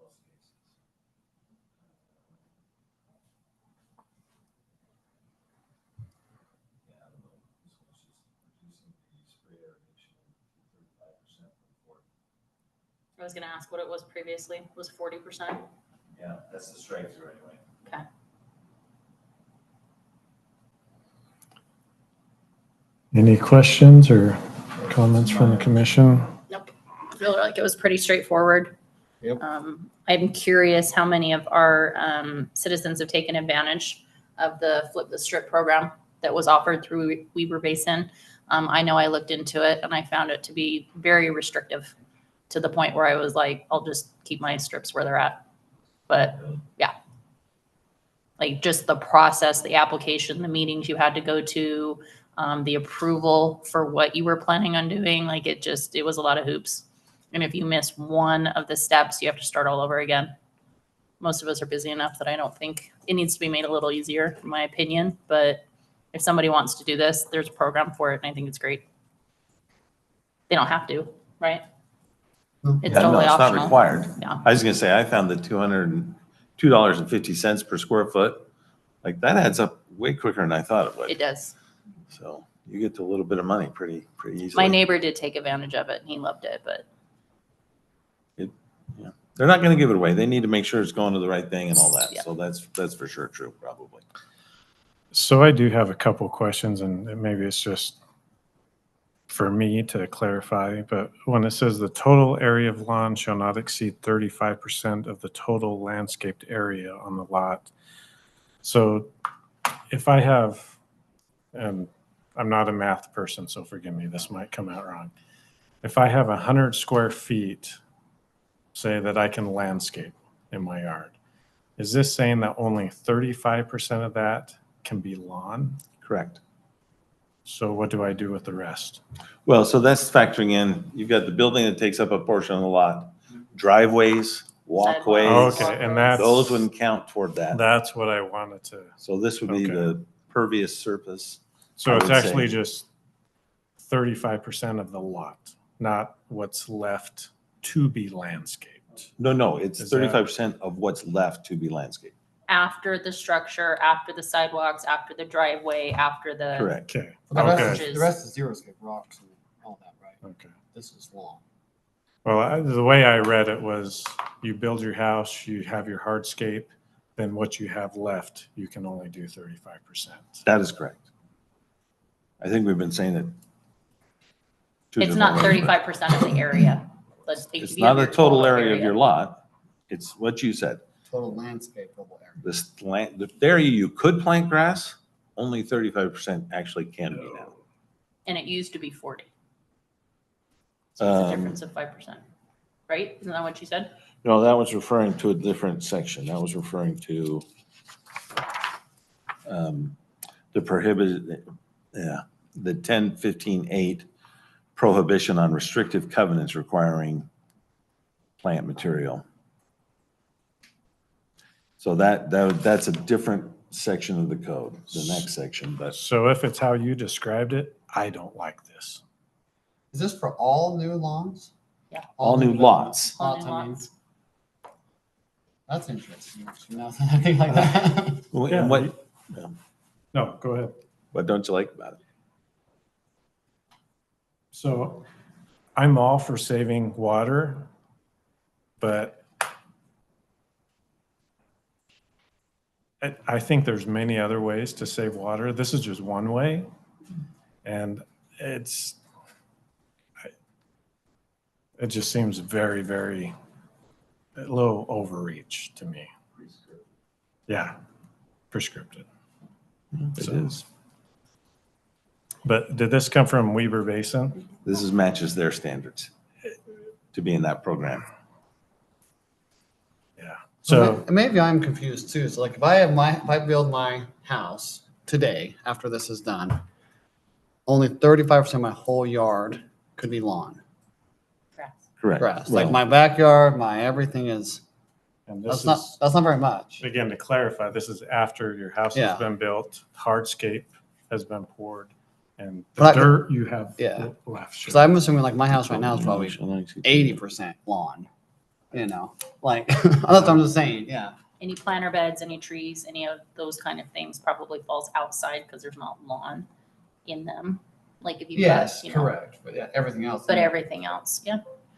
most cases. Yeah, I don't know. This one's just reducing the spray irrigation 35% from 40. I was gonna ask what it was previously, was 40%? Yeah, that's the strike through anyway. Okay. Any questions or comments from the commission? Nope. I feel like it was pretty straightforward. Yep. I'm curious how many of our citizens have taken advantage of the Flip the Strip program that was offered through Weber Basin. I know I looked into it and I found it to be very restrictive to the point where I was like, I'll just keep my strips where they're at. But yeah, like just the process, the application, the meetings you had to go to, the approval for what you were planning on doing, like it was a lot of hoops. And if you miss one of the steps, you have to start all over again. Most of us are busy enough that I don't think it needs to be made a little easier, in my opinion. But if somebody wants to do this, there's a program for it, and I think it's great. They don't have to, right? It's Yeah, no, totally it's not optional. required. Yeah. I was gonna say, I found the $202.50 per square foot, like that adds up way quicker than I thought it It would. does. So you get to a little bit of money pretty easily. My neighbor did take advantage of it, and he loved it, but They're not gonna give it away. They need to make sure it's going to the right thing and all that. Yeah. So that's for sure true, probably. So I do have a couple questions, and maybe it's just for me to clarify, but when it says the total area of lawn shall not exceed 35% of the total landscaped area on the lot. So if I have, and I'm not a math person, so forgive me, this might come out wrong. If I have 100 square feet, say that I can landscape in my yard, is this saying that only 35% of that can be lawn? Correct. So what do I do with the rest? Well, so that's factoring in, you've got the building that takes up a portion of the lot, driveways, walkways. Okay, and that's, Those wouldn't count toward that. that's what I wanted to, So this would be Okay. the pervious surface. so I it's would say- actually just 35% of the lot, not what's left to be landscaped. No, it's Is that- 35% of what's left to be landscaped. after the structure, after the sidewalks, after the driveway, after the. Correct. Okay, The rest, okay, the rest is xeriscape rocks and all that, right? okay. This is lawn. Well, the way I read it was you build your house, you have your hardscape, then what you have left, you can only do 35%. That is correct. I think we've been saying it. two It's different not ways, but 35% of the area. Let's take. It's not the total area of your lot. It's what you said. Total landscapeable area. This land, the area you could plant grass, only 35% actually can be now. And it used to be 40. So it's a Um, difference of 5%, right? Isn't that what you said? No, that was referring to a different section. That was referring to the prohibited, the 10-15-8 prohibition on restrictive covenants requiring plant material. So that's a different section of the code, the next section, but So if it's how you described it, I don't like this. Is this for all new lawns? Yeah. all new lots. All new I mean, lots. That's interesting. actually, now that I think like that. And what, No, go ahead. what don't you like about it? So I'm all for saving water, but I think there's many other ways to save water. This is just one way. And it just seems very, very, a little overreach to me. Yeah, prescriptive. It So- is. But did this come from Weber Basin? This matches their standards to be in that program. Yeah. So So, maybe I'm confused too. So like if I build my house today after this is done, only 35% of my whole yard could be lawn, Grass. Correct. grass. Like Well, my backyard, my everything is. and That's this not is, that's not very much. again, to clarify, this is after your house Yeah. has been built, hardscape has been poured, and the But I- dirt you have Yeah. left. Because I'm assuming like my house right now is probably 80% lawn. you know, like, that's what I'm just saying, yeah. Any planter beds, any trees, any of those kind of things probably falls outside because there's not lawn in them. Like if you Yes, got, you know, correct, but yeah, everything else. but everything else, yeah.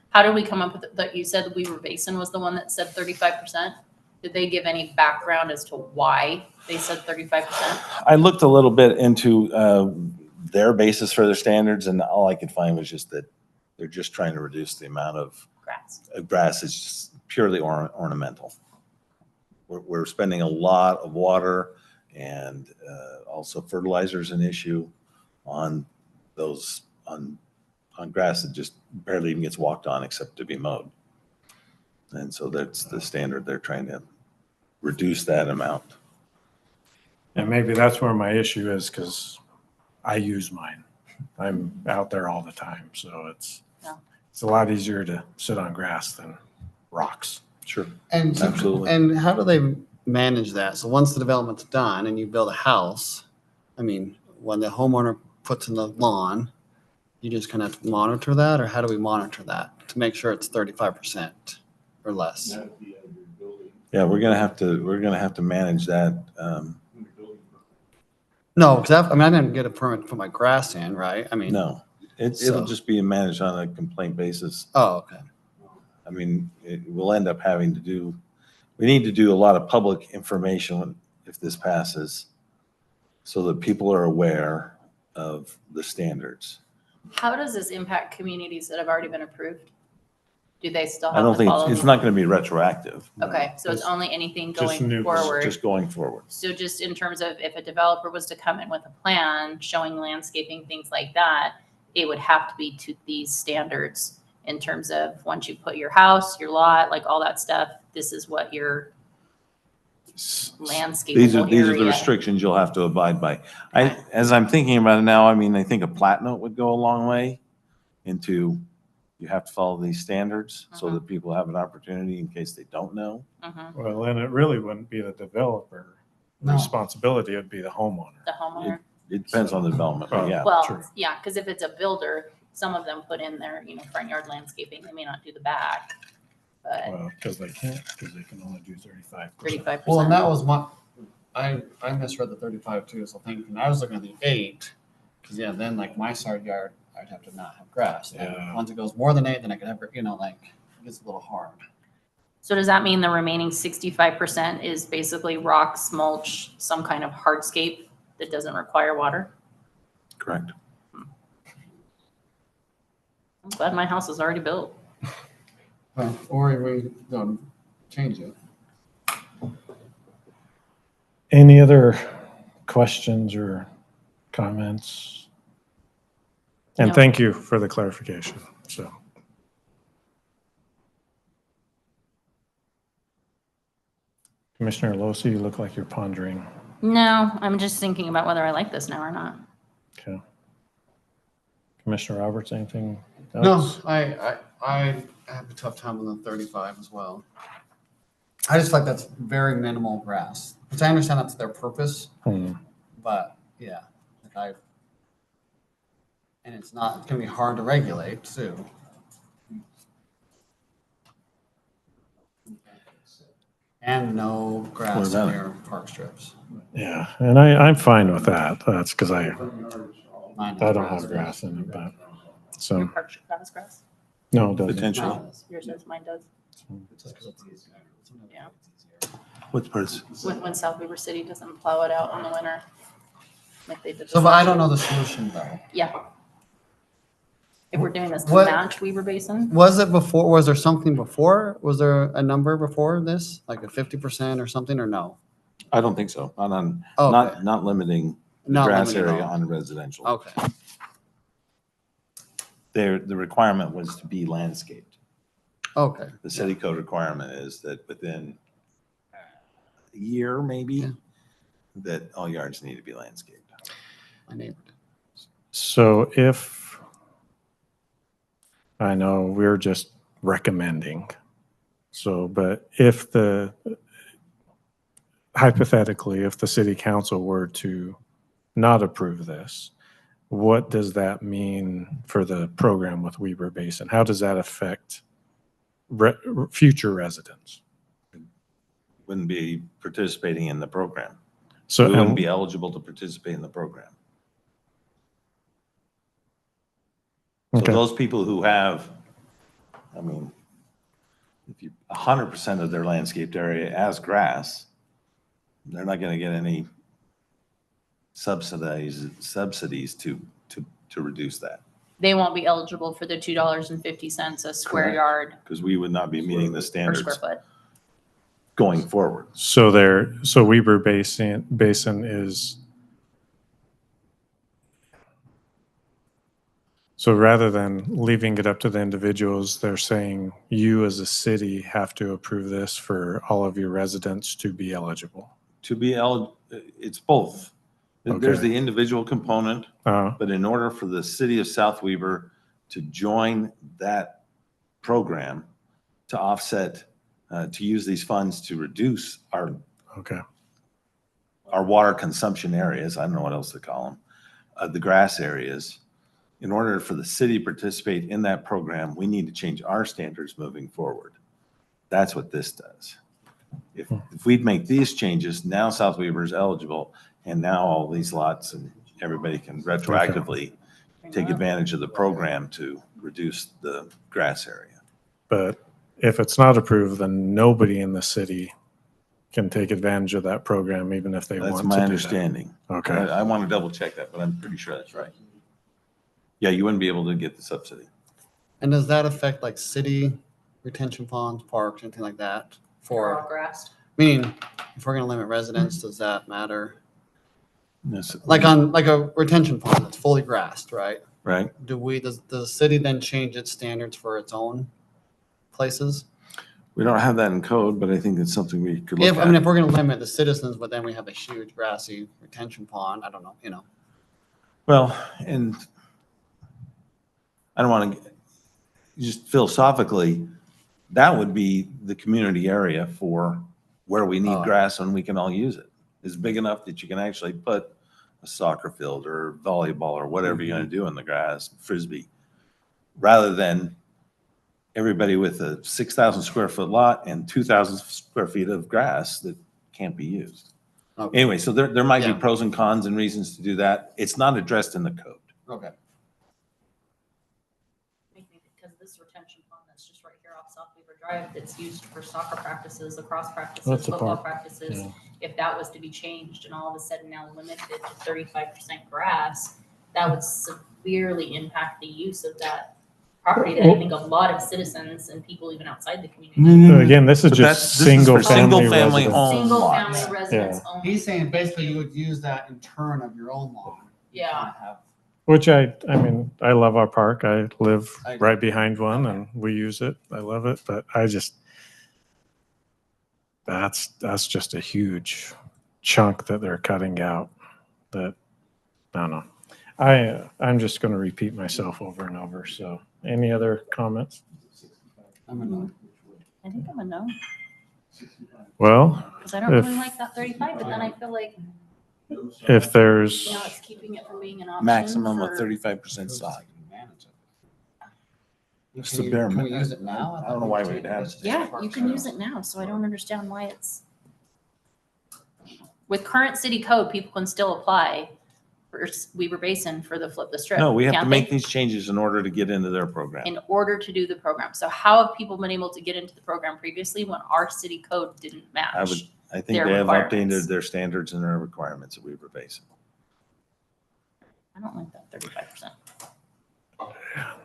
How did we come up with that? You said Weaver Basin was the one that said 35%. Did they give any background as to why they said 35%? I looked a little bit into their basis for their standards, and all I could find was just that they're just trying to reduce the amount of Grass. grass. It's just purely ornamental. We're spending a lot of water, and also fertilizer is an issue on those, on grass that just barely even gets walked on except to be mowed. And so that's the standard. They're trying to reduce that amount. And maybe that's where my issue is, because I use mine. I'm out there all the time, so it's Yeah. it's a lot easier to sit on grass than rocks. Sure. And Absolutely. And how do they manage that? So once the development's done and you build a house, I mean, when the homeowner puts in the lawn, you just kind of have to monitor that, or how do we monitor that to make sure it's 35% or less? That would be under building, Yeah, we're gonna have to manage that. under building. No, because I mean, I didn't get a permit to put my grass in, right? I mean, No, it'll So- just be managed on a complaint basis. Oh, okay. I mean, we'll end up having to do, we need to do a lot of public information if this passes, so that people are aware of the standards. How does this impact communities that have already been approved? Do they still I have don't to think, follow? it's not gonna be retroactive. Okay, so it's Just- only anything just going new- forward. Just going forward. So just in terms of if a developer was to come in with a plan showing landscaping, things like that, it would have to be to these standards in terms of once you put your house, your lot, like all that stuff, this is what your These are landscapable the area. restrictions you'll have to abide by. As I'm thinking about it now, I mean, I think a plat note would go a long way into, you have to follow these standards so that people have an opportunity in case they don't know. Mhm. Well, and it really wouldn't be the developer No. responsibility, it'd be the homeowner. The homeowner. It depends on the development, but yeah. Well, true. yeah, because if it's a builder, some of them put in their, front yard landscaping, they may not do the back, but Well, because they can't, because they can only do 35%. 35%. Well, and that was I misread the 35 too, so thinking, I was looking at the 8, because yeah, then like my side yard, I'd have to not have grass. And Yeah. once it goes more than 8, then I could have, like, it gets a little hard. So does that mean the remaining 65% is basically rocks, mulch, some kind of hardscape that doesn't require water? Correct. I'm glad my house is already built. Well, or we don't change it. Any other questions or comments? And No. thank you for the clarification, so. Commissioner Losi, you look like you're pondering. No, I'm just thinking about whether I like this now or not. Okay. Commissioner Roberts, anything No, else? I have a tough time with the 35 as well. I just feel like that's very minimal grass, which I understand that's their purpose, Hmm. but yeah, and it's gonna be hard to regulate too. And no grass about it? near park strips. Yeah, and I'm fine with that. That's because I Mine don't has have grass in it, but, Your so, park should have grass. no, it doesn't. Potentially. Yours does, mine does. Yeah. What's parts? When South Weaver City doesn't plow it out in the winter. Like they did. So, this but I last don't year. know the solution though. Yeah. If we're doing this to What- match Weaver Basin, Was there something before? Was there a number before this, like a 50% or something, or no? I don't think so. Not on, Okay. not limiting the Not grass limited at area all. on residential. Okay, The requirement was to be landscaped. okay. The city code requirement is that within a year, maybe, Yeah. that all yards need to be landscaped. My neighbor did. So if, I know we're just recommending, so, but if hypothetically, if the city council were to not approve this, what does that mean for the program with Weber Basin? How does that affect future residents. Wouldn't be participating in the program. So, We wouldn't and- be eligible to participate in the program. So okay. those people who have, I mean, if you, 100% of their landscaped area as grass, they're not going to get any subsidies to reduce that, They won't be eligible for the $2.50 a square Correct. yard because we would not be meeting the per square standards foot. going forward. So Weber Basin is, so rather than leaving it up to the individuals, they're saying you as a city have to approve this for all of your residents to be eligible. To be it's both. There's Okay. the individual component, but in order for the city of South Weber to join that program, to offset, to use these funds to reduce Okay. our water consumption areas, I don't know what else to call them, the grass areas, in order for the city to participate in that program, we need to change our standards moving forward. That's what this does. If we'd make these changes, now South Weber is eligible, and now all these lots and everybody can retroactively take advantage of the program to reduce the grass area. But if it's not approved, then nobody in the city can take advantage of that program, even if they want to That's do my that. understanding. Okay. I want to double check that, but I'm pretty sure that's right. Yeah, you wouldn't be able to get the subsidy. And does that affect like city retention ponds, parks, anything like that? They're all For, grassed. meaning, if we're gonna limit residents, does that matter? Yes. Like on, like a retention pond that's fully grassed, right? Right? Does the city then change its standards for its own places? We don't have that in code, but I think it's something we could look If, I mean, at. if we're gonna limit the citizens, but then we have a huge grassy retention pond, I don't know, you know. Well, and I don't want to, just philosophically, that would be the community area for where we need Oh. grass and we can all use it. It's big enough that you can actually put a soccer field or volleyball or whatever you're going to do in the grass, frisbee, rather than everybody with a 6,000 square foot lot and 2,000 square feet of grass that can't be used. Okay. Anyway, so there might be Yeah. pros and cons and reasons to do that. It's not addressed in the code. Okay. Because this retention pond that's just right here off South Weaver Drive, that's used for soccer practices, lacrosse practices, That's a football park, practices. yeah. If that was to be changed and all of a sudden now limited to 35% grass, that would severely impact the use of that property that I think a lot of citizens and people even outside the community. So again, this is But just this is for single family single-family residents. home Single lots. family residents only. He's saying basically you would use that in turn of your own lawn. Yeah. Which I mean, I love our park. I live I agree. right behind one and we use it. I love it, but that's just a huge chunk that they're cutting out that, I don't know. I'm just going to repeat myself over and over. So any other comments? I'm a no. I think I'm a no, Well, because I don't If- really like that 35, but then I feel like, if there's, it's keeping it from being an option. Maximum of for- 35% sod. That's Can the you- bare can we minimum. use it now? I don't know why we'd have to. Yeah, you can use it now, so I don't understand why it's. With current city code, people can still apply for Weaver Basin for the Flip the Strip. No, we have to can't make they? these changes in order to get into their program. In order to do the program. So how have people been able to get into the program previously when our city code didn't match? I think their they have requirements. updated their standards and their requirements at Weaver Basin. I don't like that 35%.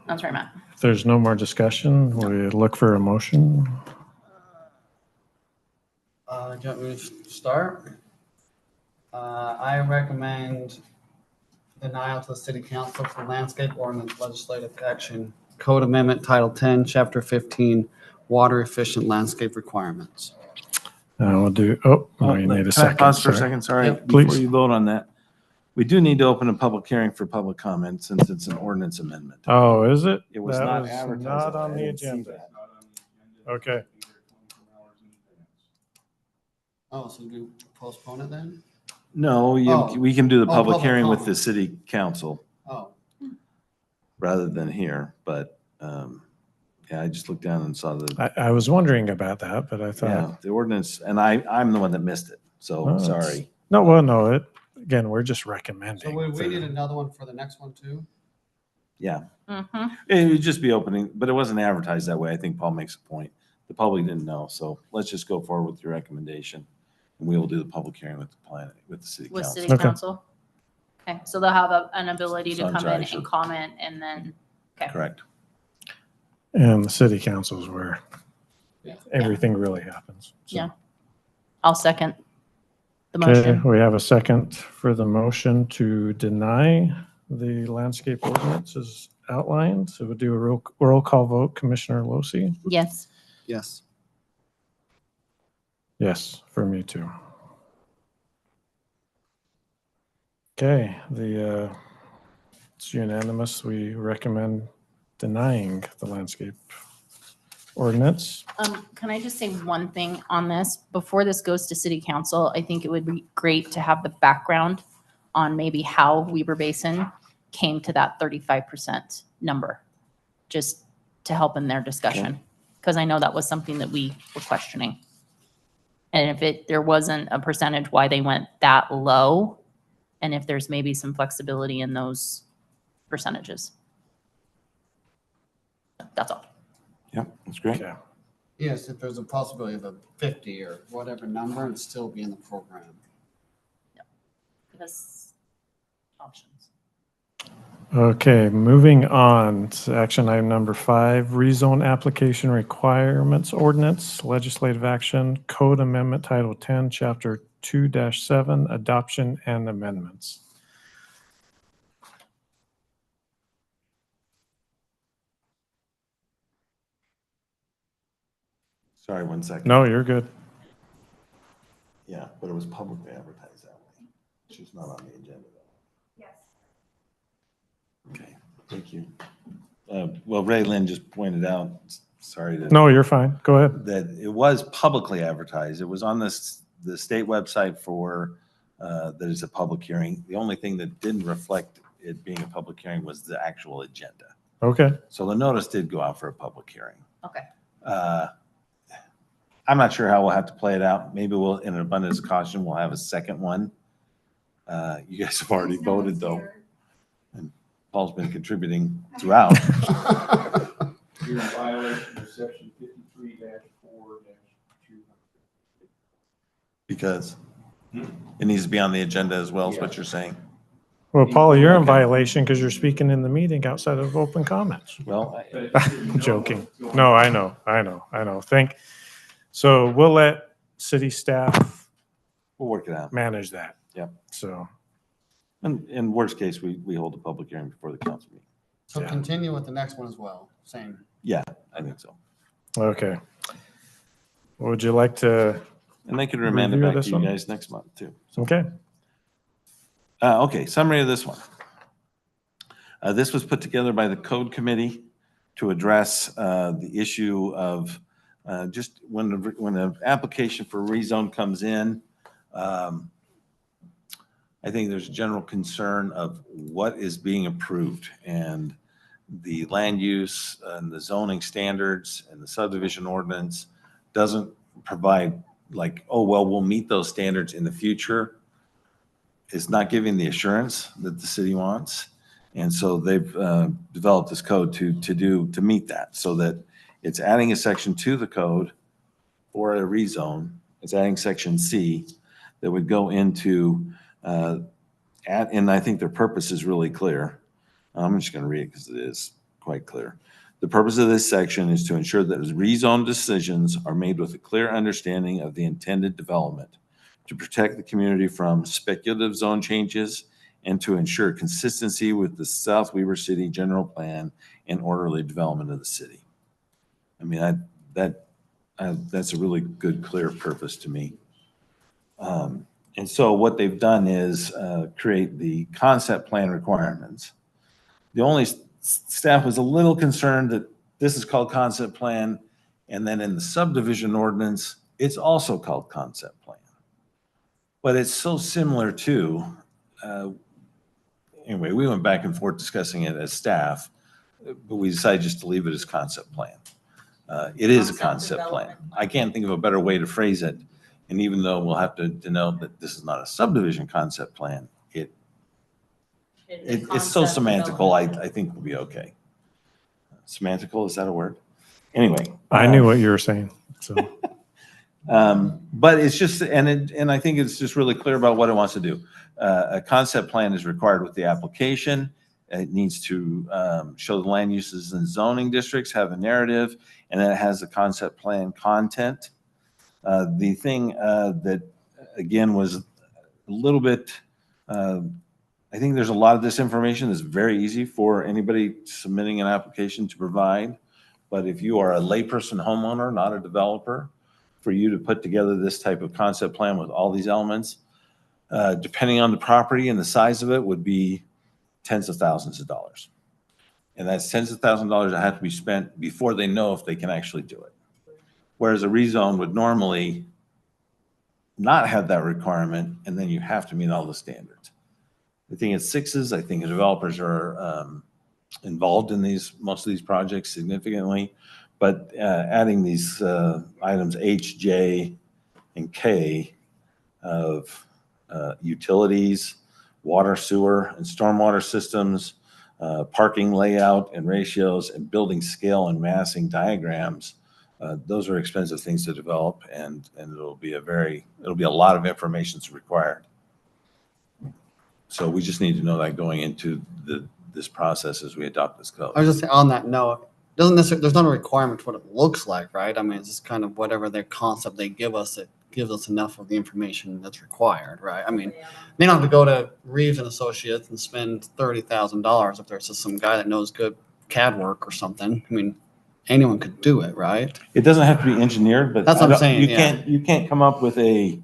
That's right, Matt. if there's no more discussion, we look for a motion. Do you want me to start? I recommend denial to the city council for landscape ordinance legislative action. Code Amendment Title 10, Chapter 15, Water Efficient Landscape Requirements. We'll do, we need a Can I second. pause for a sorry. second? Sorry, Yep, before please. you vote on that. We do need to open a public hearing for public comment since it's an ordinance amendment. Oh, is it? It was That not was advertised. Not on I the didn't see agenda. that. Okay. Oh, so do postpone it then? No, Oh. we can do the Oh, public public hearing with the comment. city council Oh, rather than here, but Yeah, I just looked down and saw the, I was wondering about that, but I yeah, thought, the ordinance, and I'm the one that missed it. So Oh, it's- sorry. no, well, no, again, we're just So recommending. we for- need another one for the next one too? Yeah, Mhm. it would just be opening, but it wasn't advertised that way. I think Paul makes a point. The public didn't know, so let's just go forward with your recommendation. And we will do the public hearing with the planet, with the city With council. city Okay. council? Okay, so they'll have an ability So to I'm come sorry, I in should- and comment and then, okay. Correct. And the city councils where Yeah. everything really happens. So. Yeah. I'll second the Okay, motion. we have a second for the motion to deny the landscape ordinance as outlined. So we'll do a roll call vote. Commissioner Losi? Yes. Yes. Yes, for me too. Okay, it's unanimous. We recommend denying the landscape ordinance. Can I just say one thing on this? Before this goes to city council, I think it would be great to have the background on maybe how Weber Basin came to that 35% number, just to help in their discussion. Because I know that was something that we were questioning. And if there wasn't a percentage why they went that low, and if there's maybe some flexibility in those percentages. That's all. Yep, that's great. Okay. Yes, if there's a possibility of a 50 or whatever number and still be in the program. Because options. Okay, moving on to action item number 5, rezone application requirements ordinance, legislative action, code amendment title 10, chapter 2-7, adoption and amendments. Sorry, 1 second. No, you're good. Yeah, but it was publicly advertised that way. It's just not on the agenda though. Yes. Okay, thank you. Well, Ray Lynn just pointed out, sorry to. No, you're fine. Go ahead. That it was publicly advertised. It was on the state website for, that is a public hearing. The only thing that didn't reflect it being a public hearing was the actual agenda. Okay. So the notice did go out for a public hearing. Okay. I'm not sure how we'll have to play it out. Maybe we'll, in an abundance of caution, we'll have a second one. You guys have already voted though. And Paul's been contributing throughout. You're in violation of section 53-4-200. Because it needs to be on the agenda as well, is what you're saying. Well, Paul, you're in Okay. violation because you're speaking in the meeting outside of open comments. Well, I'm joking. No, I know. So we'll let city staff we'll work it out. manage that. Yep. So, And in worst case, we hold a public hearing before the council meeting. So Yeah. continue with the next one as well, same. Yeah, I think so. okay. Would you like to, And they could remand it Review back this to you one? guys next month too. okay, Okay, summary of this one. This was put together by the code committee to address the issue of just when an application for rezone comes in, I think there's a general concern of what is being approved and the land use and the zoning standards and the subdivision ordinance doesn't provide like, oh, well, we'll meet those standards in the future. It's not giving the assurance that the city wants. And so they've developed this code to meet that, so that it's adding a section to the code for a rezone. It's adding section C that would go into, and I think their purpose is really clear. I'm just going to read it because it is quite clear. The purpose of this section is to ensure that rezone decisions are made with a clear understanding of the intended development, to protect the community from speculative zone changes, and to ensure consistency with the South Weber City general plan and orderly development of the city. I mean, that's a really good, clear purpose to me. And so what they've done is create the concept plan requirements. The only staff was a little concerned that this is called concept plan, and then in the subdivision ordinance, it's also called concept plan. But it's so similar to, anyway, we went back and forth discussing it as staff. but we decided just to leave it as concept plan. It is a Concept concept plan. development. I can't think of a better way to phrase it. And even though we'll have to denote that this is not a subdivision concept plan, it's so Concept semantical, development. I think we'll be okay. Semantical, is that a word? Anyway. I knew what you were saying, so. But it's just, and I think it's just really clear about what it wants to do. A concept plan is required with the application. It needs to show the land uses and zoning districts, have a narrative, and then it has the concept plan content. The thing that, again, was a little bit, I think there's a lot of this information that's very easy for anybody submitting an application to provide. But if you are a layperson homeowner, not a developer, for you to put together this type of concept plan with all these elements, depending on the property and the size of it, would be tens of thousands of dollars. And that's tens of thousands of dollars that have to be spent before they know if they can actually do it. Whereas a rezone would normally not have that requirement, and then you have to meet all the standards. I think it's sixes. I think the developers are involved in most of these projects significantly, but adding these items H, J, and K of utilities, water, sewer, and stormwater systems, parking layout and ratios, and building scale and massing diagrams. Those are expensive things to develop, and it'll be a lot of information that's required. So we just need to know that going into this process as we adopt this code. I was just saying, on that note, doesn't necessarily, there's not a requirement for what it looks like, right? I mean, it's just kind of whatever their concept they give us, it gives us enough of the information that's required, right? I mean, they don't have to go to Reeves and Associates and spend $30,000 if there's just some guy that knows good CAD work or something. I mean, anyone could do it, right? It doesn't have to be engineered, but That's what I'm saying, You can't come up with a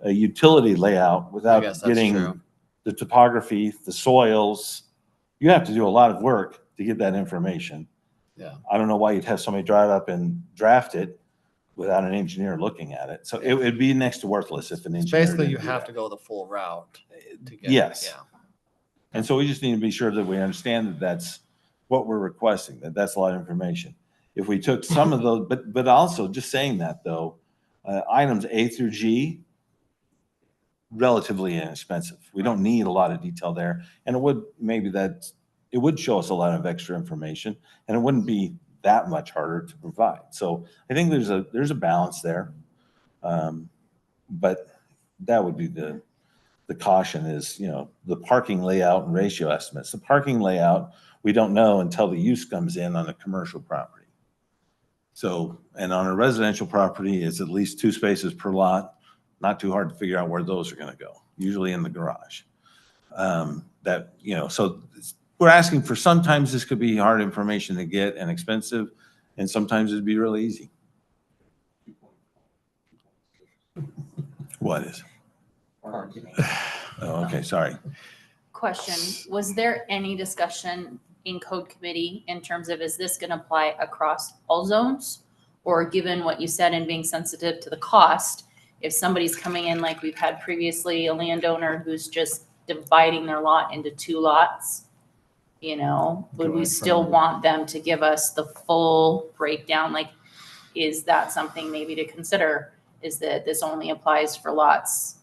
utility layout I without guess that's getting true. the topography, the soils. You have to do a lot of work to get that information. Yeah. I don't know why you'd have somebody draw it up and draft it without an engineer looking at it. So it would be next to worthless if an engineer. Basically, you didn't do have that. to go the full route to get. Yes. Yeah. And so we just need to be sure that we understand that that's what we're requesting, that that's a lot of information. If we took some of those, but also just saying that though, items A through G, relatively inexpensive. We don't need a lot of detail there. And it would show us a lot of extra information, and it wouldn't be that much harder to provide. So I think there's a balance there. But that would be the caution is, the parking layout and ratio estimates. The parking layout, we don't know until the use comes in on a commercial property. So, and on a residential property, it's at least 2 spaces per lot. Not too hard to figure out where those are going to go, usually in the garage. So we're asking for, sometimes this could be hard information to get and expensive, and sometimes it'd be really easy. What is? Oh, okay, sorry. Question, was there any discussion in code committee in terms of, is this going to apply across all zones? Or given what you said and being sensitive to the cost, if somebody's coming in like we've had previously, a landowner who's just dividing their lot into 2 lots, would we still want them to give us the full breakdown? Like, is that something maybe to consider? Is that this only applies for lots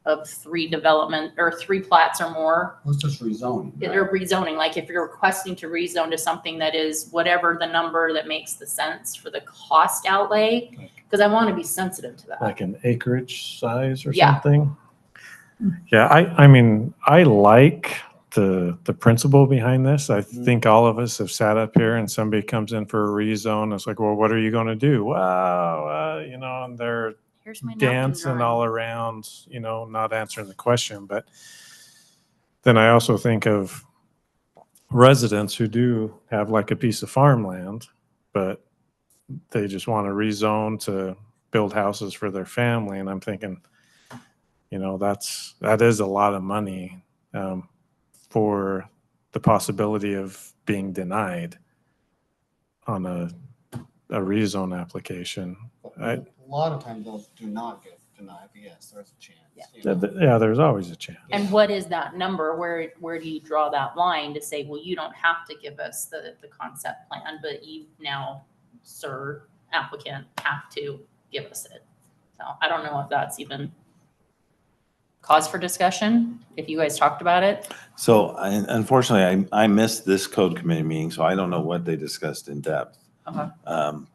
of 3 development or 3 plats or more? Let's just rezone. Or rezoning, like if you're requesting to rezone to something that is whatever the number that makes the sense for the cost outlay, because I want to be sensitive to that. Like an acreage size or Yeah. something? Yeah, I mean, I like the principle behind this. I think all of us have sat up here and somebody comes in for a rezone. It's like, well, what are you going to do? Wow, and they're Here's my napkin dancing drawing. all around, not answering the question. But then I also think of residents who do have like a piece of farmland, but they just want to rezone to build houses for their family. And I'm thinking, that is a lot of money for the possibility of being denied on a rezone application. A lot of times those do not get deny, but yes, there's a chance. Yeah. you know. Yeah, there's always a chance. And what is that number? Where do you draw that line to say, well, you don't have to give us the concept plan, but you now, sir, applicant, have to give us it. So I don't know if that's even cause for discussion, if you guys talked about it. So unfortunately, I missed this code committee meeting, so I don't know what they discussed in depth. Okay.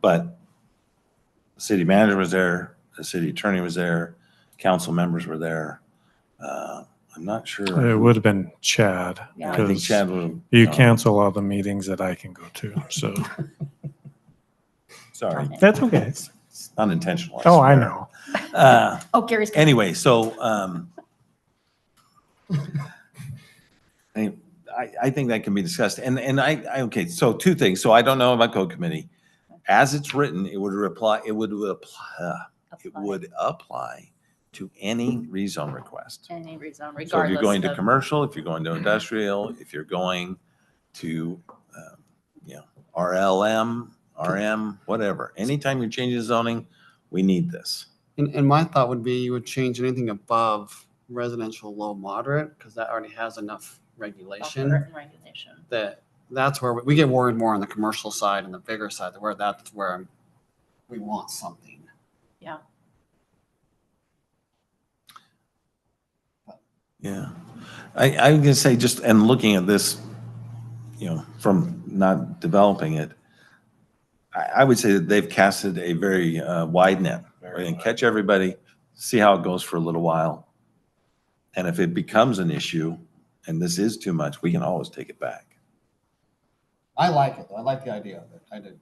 But the city manager was there, the city attorney was there, council members were there. I'm not sure. It would have been Chad, Yeah. I think because Chad would. you cancel all the meetings that I can go to, so Sorry, that's okay. it's unintentional. Oh, I swear. know. Oh, Gary's. Anyway, so, I think that can be discussed, and okay, so two things, so I don't know about code committee. As it's written, it would apply to any rezone request. Any reason, So if regardless you're going to of- commercial, if you're going to industrial, if you're going to, RLM, RM, whatever, anytime you're changing zoning, we need this. And my thought would be you would change anything above residential low moderate, because that already has enough regulation Written regulation. that's where we get worried more on the commercial side and the bigger side, where that's where we want something. Yeah. I'm gonna say just, and looking at this, from not developing it, I would say that they've casted a very wide net. We're gonna catch everybody, see how it goes for a little while. And if it becomes an issue, and this is too much, we can always take it back. I like it, though. I like the idea of it. I do.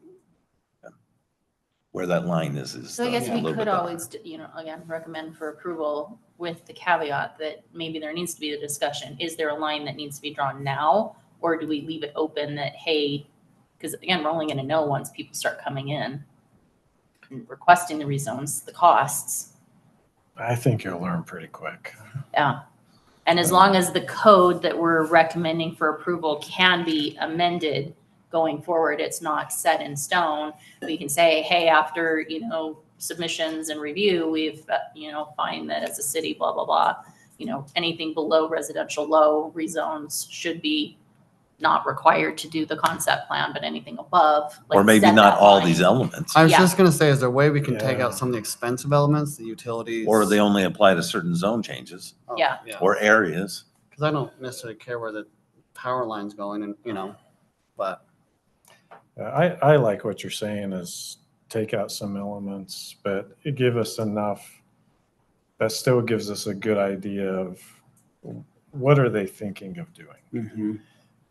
Where that line is So I guess a we little could bit dark. always, again, recommend for approval with the caveat that maybe there needs to be a discussion. Is there a line that needs to be drawn now? Or do we leave it open that, hey, because again, we're only going to know once people start coming in and requesting the rezones, the costs. I think you'll learn pretty quick. Yeah. And as long as the code that we're recommending for approval can be amended going forward, it's not set in stone. We can say, hey, after, submissions and review, we've, find that as a city, blah, blah, blah, anything below residential low rezones should be not required to do the concept plan, but anything above. Or like, maybe set not that all line. these elements, I was Yeah. just gonna say, is there a way we can take Yeah. out some of the expensive elements, the utilities? or they only apply to certain zone changes Oh, Yeah. or areas. Because I don't necessarily care where the power line's going, and but I like what you're saying is take out some elements, but give us enough. That still gives us a good idea of what are they thinking of doing.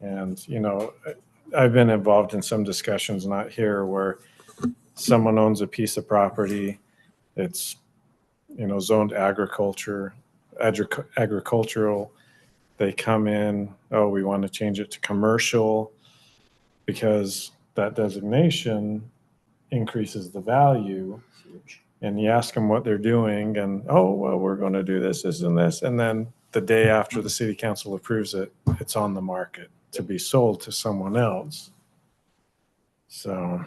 And, I've been involved in some discussions, not here, where someone owns a piece of property. It's, zoned agricultural. They come in, oh, we want to change it to commercial because that designation increases the value. And you ask them what they're doing and, oh, well, we're going to do this, this, and this. And then the day after the city council approves it, it's on the market to be sold to someone else. So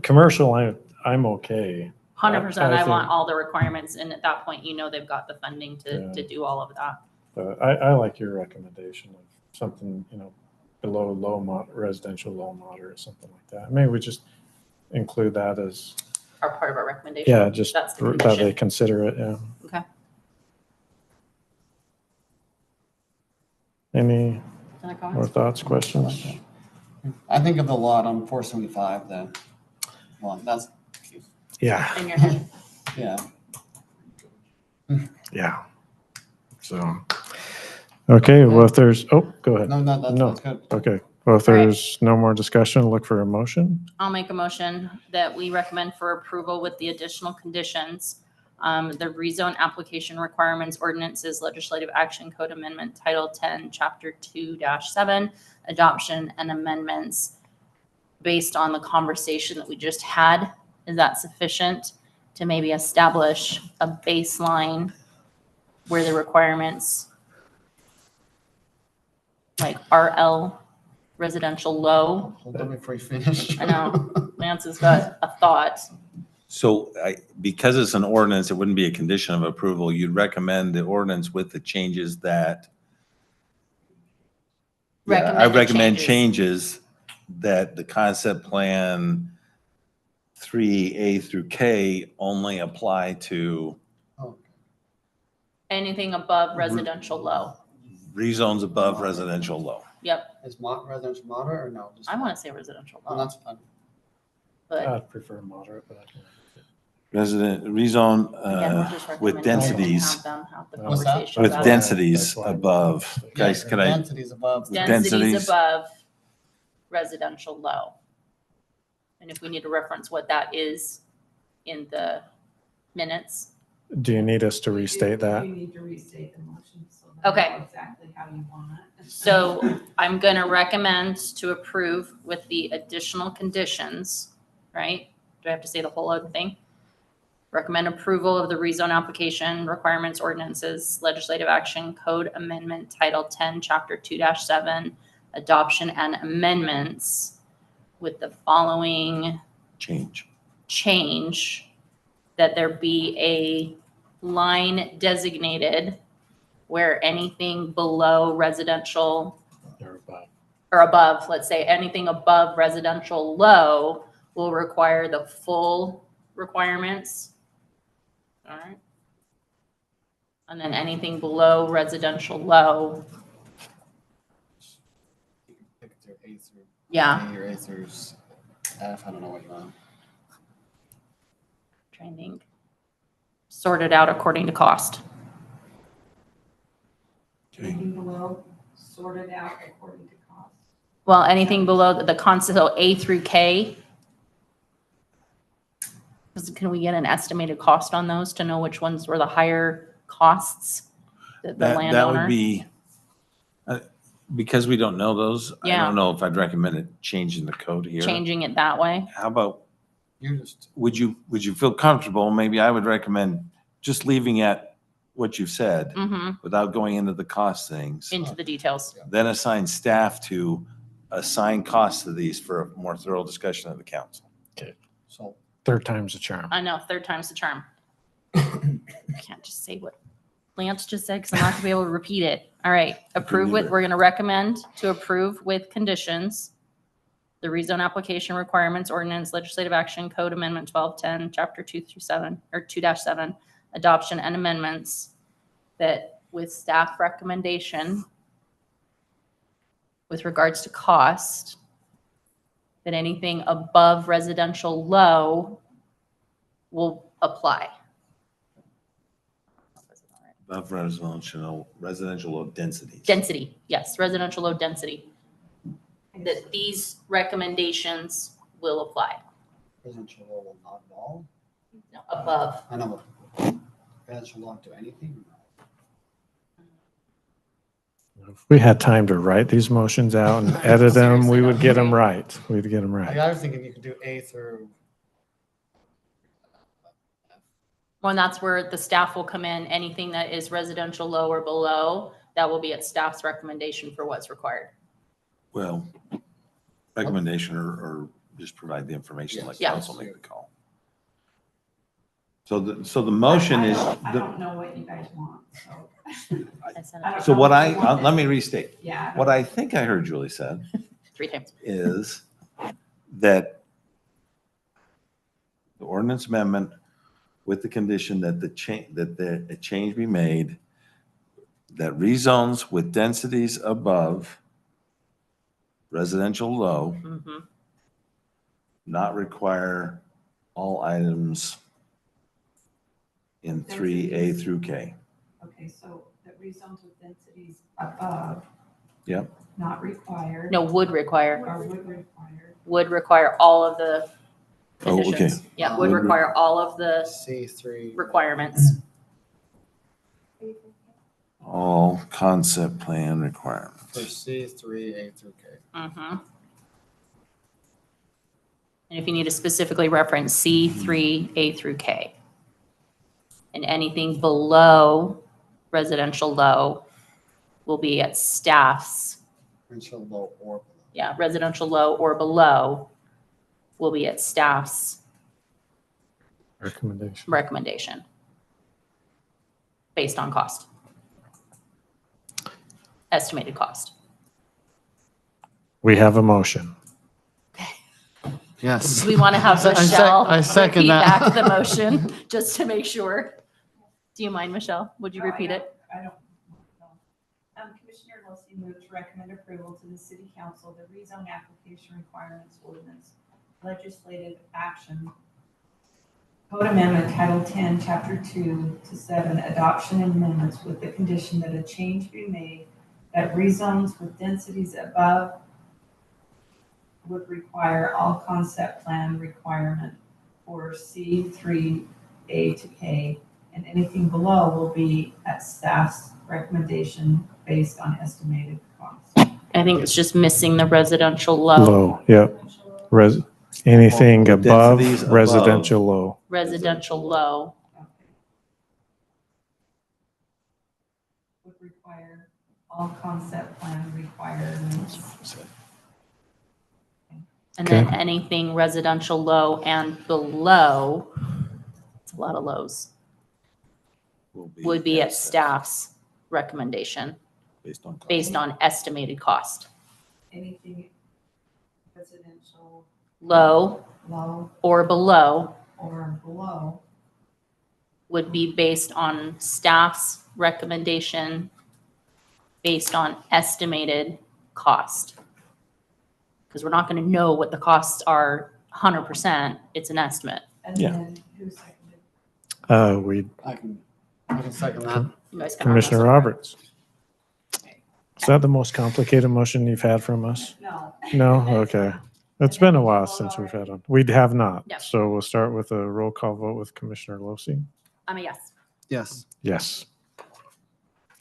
commercial, I'm okay. 100%. I I think- want all the requirements. And at that point, they've got the funding Yeah. to do all of that. But I like your recommendation of something, below residential low moderate, something like that. Maybe we just include that as, Are part of our recommendation. yeah, just That's the how they condition. consider it, yeah. Okay. Any Other more comments? thoughts, questions? I think of the lot on 475 then. Well, that's, Yeah, In your head. yeah. yeah. So, okay, well, if there's, oh, go ahead. No, that's good. Okay, well, if there's no more discussion, look for a motion. I'll make a motion that we recommend for approval with the additional conditions. The rezone application requirements ordinances legislative action code amendment title 10 chapter 2-7 adoption and amendments based on the conversation that we just had. Is that sufficient to maybe establish a baseline where the requirements like RL residential low? Hold on before you finish. I know. Lance has got a thought. So because it's an ordinance, it wouldn't be a condition of approval. You'd recommend the ordinance with the changes that. Yeah, I Recommended recommend changes. changes that the concept plan 3A through K only apply to Oh, Anything above residential low. rezones above residential low. Yep, Is residential moderate or no? Just I want to say residential Well, low, that's fine. but I'd prefer moderate, but I can. Resident, rezone again, we're just with recommending densities, have them have the What's that? conversation with about densities That's why I- above. Guys, Yeah, could I, densities above. With densities densities. above residential low. And if we need to reference what that is in the minutes. Do you need us to restate that? You need to restate the motion so that Okay. you know exactly how you want it. So I'm going to recommend to approve with the additional conditions, right? Do I have to say the whole other thing? Recommend approval of the rezone application requirements, ordinances, legislative action, code amendment, Title 10, Chapter 2-7, adoption and amendments with the following change? change, that there be a line designated where anything below residential Or above? or above, let's say anything above residential low will require the full requirements. All right. And then anything below residential low, You can pick through A through yeah, A or A through F. I don't know what you want. trying to think. Sorted out according to cost. Anything below, sorted out according to cost. Well, anything below the constant, so A through K. Can we get an estimated cost on those to know which ones were the higher costs? The That would landowner? be, because we don't know those, I Yeah. don't know if I'd recommend it changing the code here. Changing it that way? How about, You just, would you feel comfortable? Maybe I would recommend just leaving at what you've said Mm-hmm, without going into the cost things. into the details. Then assign staff to assign costs to these for a more thorough discussion of the council. so Third time's a charm. I know, third time's the charm. I can't just say what Lance just said because I'm not gonna be able to repeat it. All right, approve with, we're gonna recommend to approve with conditions. The rezone application requirements, ordinance, legislative action, code amendment 1210, chapter 2-7, or 2-7, adoption and amendments that with staff recommendation with regards to cost, that anything above residential low will apply. Above residential low densities. Density, yes, residential low density, that these recommendations will apply. residential law will not involve. No, above. I know, but residential law do anything? If we had time to write these motions out and edit them, we would get them right. We'd get them right. I was thinking you could do A through. Well, and that's where the staff will come in, anything that is residential low or below, that will be at staff's recommendation for what's required. Well, recommendation or just provide the information, let Yeah. council make the call. So the motion is, I don't know what you guys want, so. I said I it don't so know what what I, you want. let me restate. Yeah. What I think I heard Julie said 3 times. is that the ordinance amendment with the condition that a change be made, that rezones with densities above residential low Mhm. not require all items in 3A through K. Okay, so that rezones with densities above. Yep. Not required. No, would require, Or would require. would require all of the Oh, okay. conditions. Yeah, would Would re- require all of the C3. requirements. All concept plan For requirements. C3, A through K. Mhm. And if you need to specifically reference C3, A through K. And anything below residential low will be at staff's, Residential low or below. yeah, residential low or below will be at staff's recommendation based on cost. Estimated cost. We have a motion. Yes. Do we want to have I sec- Michelle I second repeat that. back the motion just to make sure? Do you mind, Michelle? Would you No, repeat it? I don't. Commissioner Wiltie moved to recommend approval to the city council, the rezone application requirements ordinance, legislative action, code amendment Title 10, Chapter 2 to 7, adoption and amendments with the condition that a change be made that rezones with densities above would require all concept plan requirement for C3A to K, and anything below will be at staff's recommendation based on estimated costs. I think it's just missing the residential low. Low, yep. Anything Well, above densities above. residential low. Residential low. Okay. Would require all concept plan requirements. And then Okay. anything residential low and below, it's a lot of lows, would be at staff's recommendation Based on. cost. based on estimated cost. Anything residential Low low or below or below would be based on staff's recommendation based on estimated cost. Because we're not going to know what the costs are 100%. It's an estimate. and Yeah. then who seconded? I can second that. You guys can Commissioner arm Roberts. Is that the most complicated motion you've had from us? No. No? Okay. It's been a while since we've had one. We have not. Yeah. So we'll start with a roll call vote with Commissioner Losi. I'm a yes. Yes. Yes.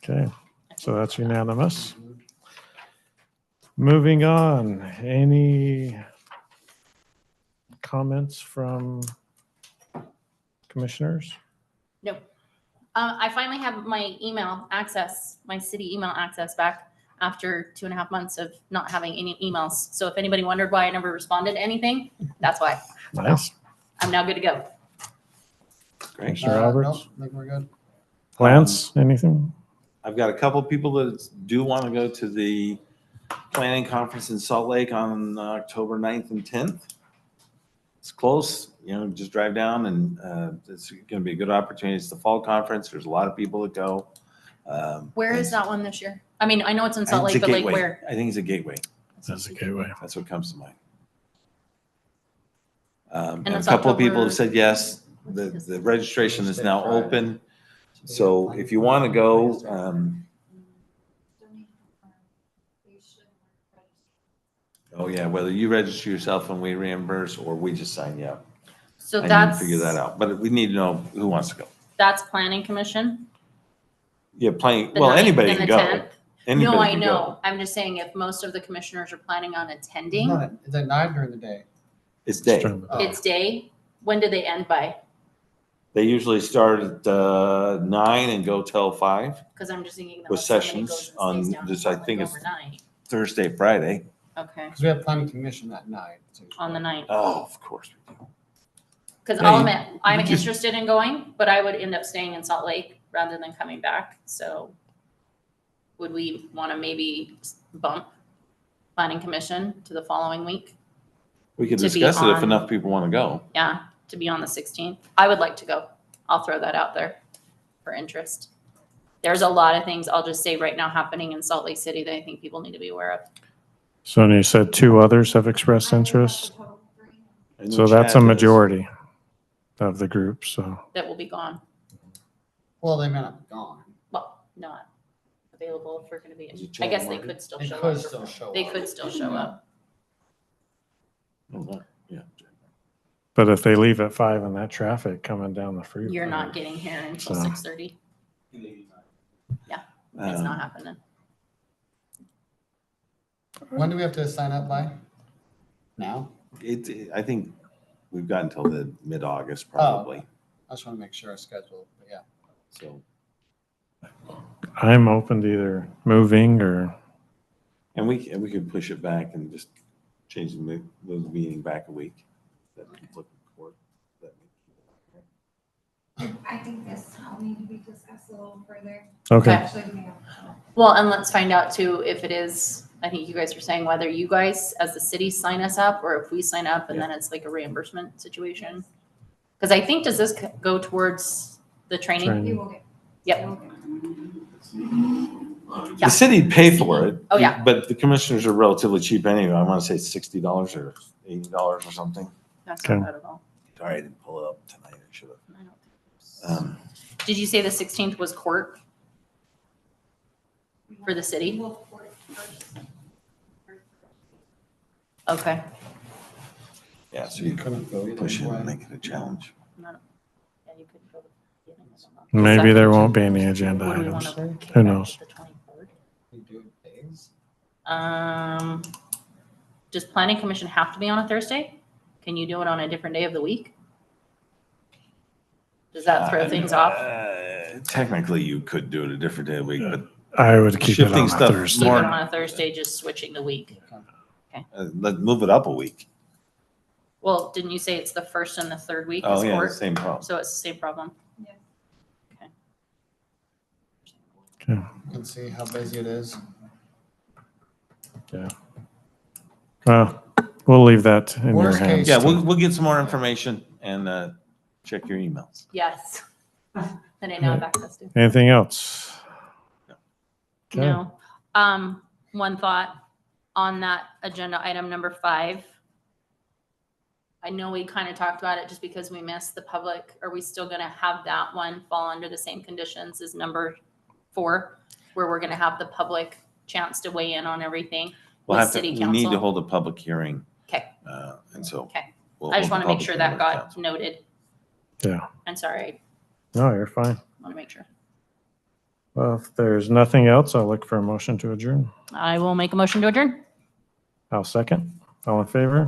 Okay, so that's unanimous. Moving on, any comments from commissioners? No. I finally have my email access, my city email access back after 2.5 months of not having any emails. So if anybody wondered why I never responded to anything, that's why. Nice. I'm now good to go. Great. Commissioner Roberts? Nope, I think we're good. Lance, anything? I've got a couple people that do want to go to the planning conference in Salt Lake on October 9th and 10th. It's close, just drive down and it's going to be a good opportunity. It's the fall conference. There's a lot of people that go. Where is that one this year? I mean, I know it's in Salt It's a Lake, but like gateway. where? I think it's a gateway. That's a gateway. That's what comes to mind. And And a it's couple of people October- have said yes. The registration is now open. So if you want to go, oh yeah, whether you register yourself and we reimburse or we just sign you up. So I need to that's, figure that out, but we need to know who wants to go. that's planning commission? Yeah, playing, The well, 9th anybody and can the go. 10th? Anybody No, I can go. know. I'm just saying if most of the commissioners are planning on attending, Is that night during the day? It's day. Oh. it's day. When do they end by? They usually start at 9 and go till 5, Because I'm just thinking that With if somebody sessions goes and on stays down this, in I Salt think Lake it's- overnight. Thursday, Friday. Okay, Because we have planning commission that night. on the 9th. Oh, of course we do. Because Yeah, I'll you- admit, I'm you just- interested in going, but I would end up staying in Salt Lake rather than coming back. So would we want to maybe bump planning commission to the following week? We could To be discuss it if on- enough people want to go. Yeah, to be on the 16th. I would like to go. I'll throw that out there for interest. There's a lot of things, I'll just say right now, happening in Salt Lake City that I think people need to be aware of. So you said 2 others have expressed interest, I know so that's a Chad does. majority of the group, so. That will be gone. Well, they may not be gone. Well, not available if we're gonna be, Is it I Chad guess they Morgan? could still They show could up. still show up. They could still show up. Oh, wow. Yeah. But if they leave at 5 in that traffic coming down the freeway. You're not getting here until So- 6:30. It's Um, not happening. When do we have to sign up by? Now? I think we've got until the mid-August probably, I just want to make sure I schedule, but yeah. so. I'm open to either moving or, And we could push it back and just change the meeting back a week. That looking forward. I think this will need to be discussed a little further. Okay, Actually, we have. Well, and let's find out too, if it is, I think you guys were saying whether you guys as the city sign us up or if we sign up and then it's like a reimbursement situation. Because I think, does this go towards the training? Training. You will get. Yep. you will get. Yeah. The city paid for it. Oh, yeah. But the commissioners are relatively cheap anyway. I want to say $60 or $80 or something. That's Okay. not bad at all. Sorry, I didn't pull it up tonight. I should I don't think have. so. Did you say the 16th was court for the city? We'll court first. Okay. Yeah, so you couldn't go either push it way. and make it a challenge. Yeah, you could go to the beginning of the month. maybe there won't be any agenda What do we want items. to? Who knows? The 23rd? You do days? Does planning commission have to be on a Thursday? Can you do it on a different day of the week? Does that throw things off? Technically, you could do it a different day of the week, but I would keep it Shifting on a stuff Keep Thursday. it more- on a Thursday, just switching the week. let's move it up a week. Well, didn't you say it's the first and the third week Oh, is yeah, court? same problem. So it's the same problem. Yes. You can see how busy it is. Well, we'll leave that in your Worst hands. case- Yeah, to- we'll get some more information and check your emails. Yes. Then I now have access to. Anything else? Okay. No. One thought on that agenda item number 5. I know we kind of talked about it just because we missed the public. Are we still gonna have that one fall under the same conditions as number 4? Where we're gonna have the public chance to weigh in on everything We'll with have to, city we need to council? hold a public hearing. Okay. And so. Okay. we'll I just hold want the to make public sure hearing that with got council. noted. Yeah. I'm sorry, No, you're fine. I want to make sure. Well, if there's nothing else, I'll look for a motion to adjourn. I will make a motion to adjourn. I'll second. All in favor?